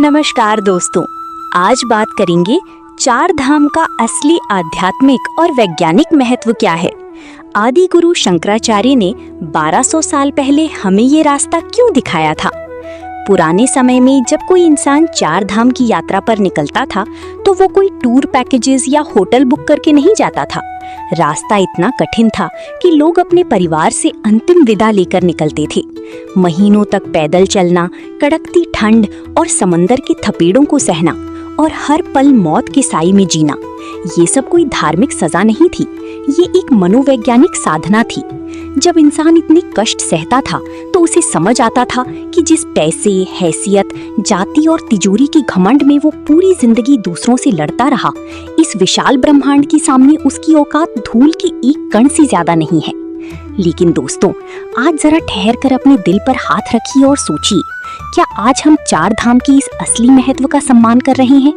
नमस्कार दोस्तों, आज बात करेंगे चार धाम का असली आध्यात्मिक और वैज्ञानिक महत्व क्या है। आदि गुरु शंकराचार्य ने 1200 साल पहले हमें ये रास्ता क्यों दिखाया था। पुराने समय में जब कोई इंसान चार धाम की यात्रा पर निकलता था तो वो कोई टूर पैकेजेस या होटल बुक करके नहीं जाता था। रास्ता इतना कठिन था कि लोग अपने परिवार से अंतिम विदा लेकर निकलते थे। महीनों तक पैदल चलना, कड़कती ठंड और समंदर के थपेड़ों को सहना और हर पल मौत के साए में जीना, ये सब कोई धार्मिक सजा नहीं थी, ये एक मनोवैज्ञानिक साधना थी। जब इंसान इतने कष्ट सहता था तो उसे समझ आता था कि जिस पैसे, हैसियत, जाति और तिजोरी के घमंड में वो पूरी जिंदगी दूसरों से लड़ता रहा, इस विशाल ब्रह्मांड के सामने उसकी औकात धूल के एक कण से ज्यादा नहीं है। लेकिन दोस्तों, आज जरा ठहर कर अपने दिल पर हाथ रखिए और सोचिए, क्या आज हम चार धाम के इस असली महत्व का सम्मान कर रहे हैं?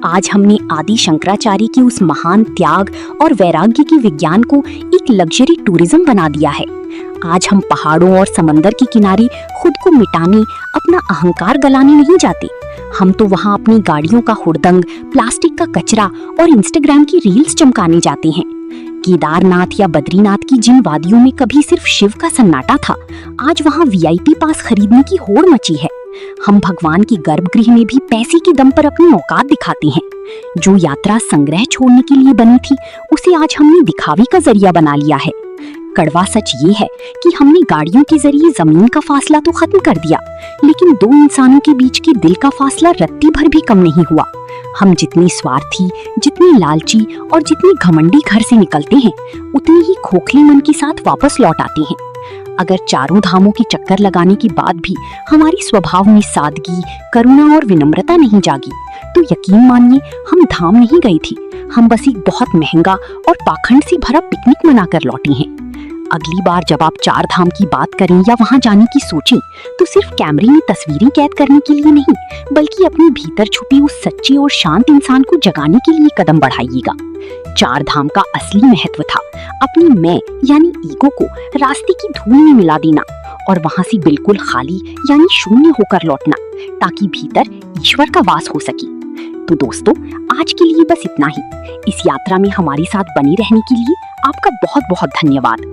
आज हमने आदि शंकराचार्य की उस महान त्याग और वैराग्य के विज्ञान को एक लग्जरी टूरिज्म बना दिया है। आज हम पहाड़ों और समंदर के किनारे खुद को मिटाने, अपना अहंकार गलाने नहीं जाते। हम तो वहाँ अपनी गाड़ियों का हुड़दंग, प्लास्टिक का कचरा और इंस्टाग्राम की रील्स चमकाने जाते हैं। केदारनाथ या बद्रीनाथ की जिन वादियों में कभी सिर्फ शिव का सन्नाटा था, आज वहाँ वीआईपी पास खरीदने की होड़ मची है। हम भगवान की गर्भगृह में भी पैसे के दम पर अपनी औकात दिखाते हैं। जो यात्रा संग्रह छोड़ने के लिए बनी थी, उसे आज हमने दिखावे का जरिया बना लिया है। कड़वा सच ये है कि हमने गाड़ियों के जरिए जमीन का फासला तो खत्म कर दिया, लेकिन दो इंसानों के बीच के दिल का फासला रत्ती भर भी कम नहीं हुआ। हम जितनी स्वार्थी, जितनी लालची और जितनी घमंडी घर से निकलते हैं, उतनी ही खोखले मन के साथ वापस लौट आते हैं। अगर चारों धामों के चक्कर लगाने के बाद भी हमारी स्वभाव में सादगी, करुणा और विनम्रता नहीं जागी, तो यकीन मानिए हम धाम नहीं गए थे, हम बस एक बहुत महंगा और पाखंड से भरा पिकनिक मनाकर लौटे हैं। अगली बार जब आप चार धाम की बात करें या वहां जाने की सोचें, तो सिर्फ कैमरे में तस्वीरें कैद करने के लिए नहीं, बल्कि अपने भीतर छुपी उस सच्चे और शांत इंसान को जगाने के लिए कदम बढ़ाइएगा। चार धाम का असली महत्व था अपनी मैं यानी ईगो को रास्ते की धूल में मिला देना और वहां से बिल्कुल खाली यानी शून्य होकर लौटना, ताकि भीतर ईश्वर का वास हो सके। तो दोस्तों, आज के लिए बस इतना ही। इस यात्रा में हमारे साथ बने रहने के लिए आपका बहुत बहुत धन्यवाद।